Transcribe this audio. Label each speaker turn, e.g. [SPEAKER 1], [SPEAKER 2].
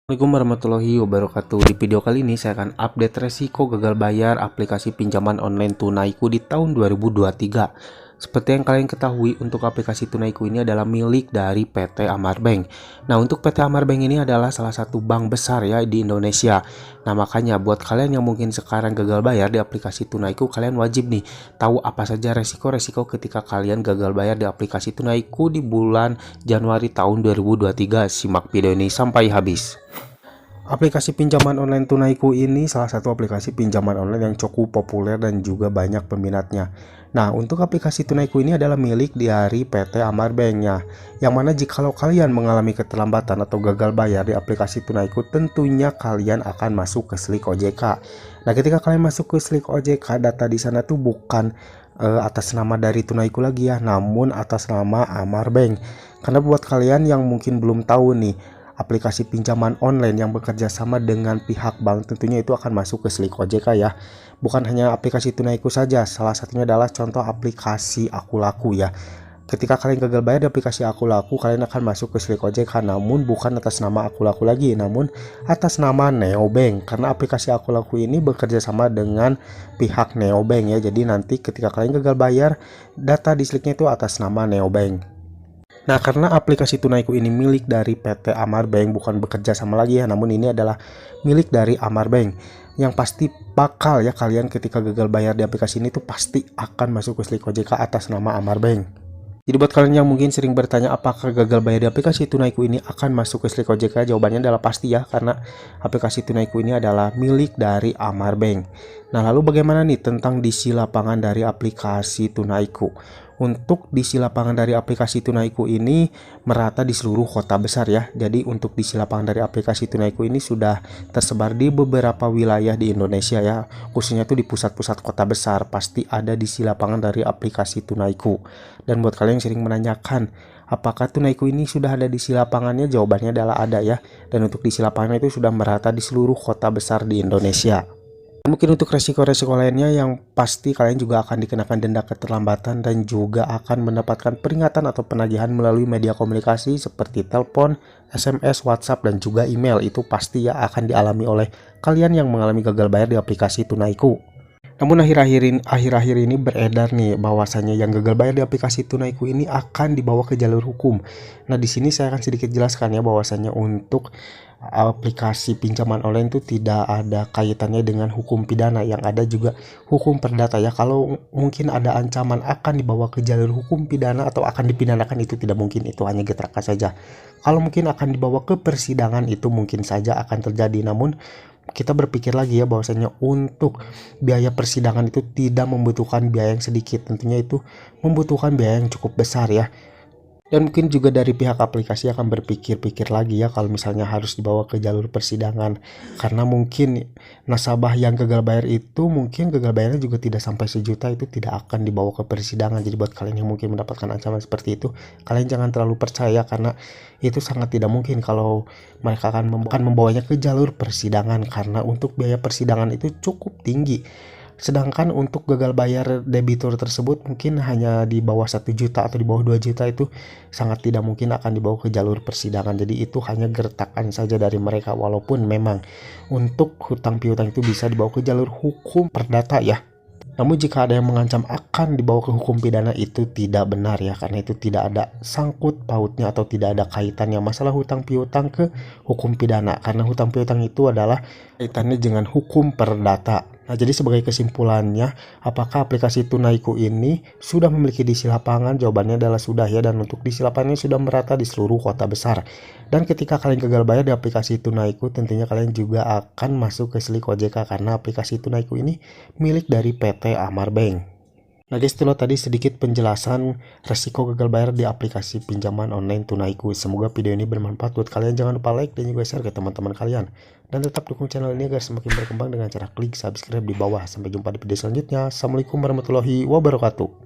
[SPEAKER 1] Assalamualaikum warahmatullahi wabarakatuh. Di video kali ini saya akan update resiko gagal bayar aplikasi pinjaman online Tunaiku di tahun 2023. Seperti yang kalian ketahui, untuk aplikasi Tunaiku ini adalah milik dari PT Amar Bank. Nah, untuk PT Amar Bank ini adalah salah satu bank besar ya di Indonesia. Nah, makanya buat kalian yang mungkin sekarang gagal bayar di aplikasi Tunaiku, kalian wajib nih tahu apa saja resiko-resiko ketika kalian gagal bayar di aplikasi Tunaiku di bulan Januari tahun 2023. Simak video ini sampai habis. Aplikasi pinjaman online Tunaiku ini salah satu aplikasi pinjaman online yang cukup populer dan juga banyak peminatnya. Nah, untuk aplikasi Tunaiku ini adalah milik dari PT Amar Bank-nya, yang mana jikalau kalian mengalami keterlambatan atau gagal bayar di aplikasi Tunaiku, tentunya kalian akan masuk ke Slik OJK. Nah, ketika kalian masuk ke Slik OJK, data di sana tuh bukan atas nama dari Tunaiku lagi ya, namun atas nama Amar Bank. Karena buat kalian yang mungkin belum tahu nih, aplikasi pinjaman online yang bekerja sama dengan pihak bank tentunya itu akan masuk ke Slik OJK ya. Bukan hanya aplikasi Tunaiku saja, salah satunya adalah contoh aplikasi Akulaku ya. Ketika kalian gagal bayar di aplikasi Akulaku, kalian akan masuk ke Slik OJK, namun bukan atas nama Akulaku lagi, namun atas nama Neobank. Karena aplikasi Akulaku ini bekerja sama dengan pihak Neobank ya. Jadi nanti ketika kalian gagal bayar, data di Sliknya itu atas nama Neobank. Nah, karena aplikasi Tunaiku ini milik dari PT Amar Bank, bukan bekerja sama lagi ya, namun ini adalah milik dari Amar Bank, yang pasti bakal ya kalian ketika gagal bayar di aplikasi ini tuh pasti akan masuk ke Slik OJK atas nama Amar Bank. Jadi buat kalian yang mungkin sering bertanya apakah gagal bayar di aplikasi Tunaiku ini akan masuk ke Slik OJK, jawabannya adalah pasti ya, karena aplikasi Tunaiku ini adalah milik dari Amar Bank. Nah, lalu bagaimana nih tentang diisi lapangan dari aplikasi Tunaiku? Untuk diisi lapangan dari aplikasi Tunaiku ini merata di seluruh kota besar ya. Jadi untuk diisi lapangan dari aplikasi Tunaiku ini sudah tersebar di beberapa wilayah di Indonesia ya. Khususnya tuh di pusat-pusat kota besar pasti ada diisi lapangan dari aplikasi Tunaiku. Dan buat kalian yang sering menanyakan apakah Tunaiku ini sudah ada diisi lapangannya, jawabannya adalah ada ya. Dan untuk diisi lapangan itu sudah merata di seluruh kota besar di Indonesia. Mungkin untuk resiko-resiko lainnya yang pasti kalian juga akan dikenakan denda keterlambatan dan juga akan mendapatkan peringatan atau penagihan melalui media komunikasi seperti telepon, SMS, WhatsApp, dan juga email. Itu pasti ya akan dialami oleh kalian yang mengalami gagal bayar di aplikasi Tunaiku. Namun akhir-akhir ini beredar nih bahwasannya yang gagal bayar di aplikasi Tunaiku ini akan dibawa ke jalur hukum. Nah, di sini saya akan sedikit jelaskan ya bahwasannya untuk aplikasi pinjaman online itu tidak ada kaitannya dengan hukum pidana, yang ada juga hukum perdata ya. Kalau mungkin ada ancaman akan dibawa ke jalur hukum pidana atau akan dipidanakan, itu tidak mungkin, itu hanya getrakan saja. Kalau mungkin akan dibawa ke persidangan, itu mungkin saja akan terjadi. Namun kita berpikir lagi ya bahwasanya untuk biaya persidangan itu tidak membutuhkan biaya yang sedikit, tentunya itu membutuhkan biaya yang cukup besar ya. Dan mungkin juga dari pihak aplikasi akan berpikir-pikir lagi ya kalau misalnya harus dibawa ke jalur persidangan, karena mungkin nasabah yang gagal bayar itu mungkin gagal bayarnya juga tidak sampai sejuta, itu tidak akan dibawa ke persidangan. Jadi buat kalian yang mungkin mendapatkan ancaman seperti itu, kalian jangan terlalu percaya, karena itu sangat tidak mungkin kalau mereka akan membawanya ke jalur persidangan, karena untuk biaya persidangan itu cukup tinggi. Sedangkan untuk gagal bayar debitur tersebut mungkin hanya di bawah 1 juta atau di bawah 2 juta, itu sangat tidak mungkin akan dibawa ke jalur persidangan. Jadi itu hanya gertakan saja dari mereka, walaupun memang untuk hutang piutang itu bisa dibawa ke jalur hukum perdata ya. Namun jika ada yang mengancam akan dibawa ke hukum pidana, itu tidak benar ya, karena itu tidak ada sangkut pautnya atau tidak ada kaitannya masalah hutang piutang ke hukum pidana, karena hutang piutang itu adalah kaitannya dengan hukum perdata. Nah, jadi sebagai kesimpulannya, apakah aplikasi Tunaiku ini sudah memiliki diisi lapangan? Jawabannya adalah sudah ya, dan untuk diisi lapangannya sudah merata di seluruh kota besar. Dan ketika kalian gagal bayar di aplikasi Tunaiku, tentunya kalian juga akan masuk ke Slik OJK, karena aplikasi Tunaiku ini milik dari PT Amar Bank. Nah guys, itulah tadi sedikit penjelasan resiko gagal bayar di aplikasi pinjaman online Tunaiku. Semoga video ini bermanfaat buat kalian. Jangan lupa like dan juga share ke teman-teman kalian. Dan tetap dukung channel ini agar semakin berkembang dengan cara klik subscribe di bawah. Sampai jumpa di video selanjutnya. Assalamualaikum warahmatullahi wabarakatuh.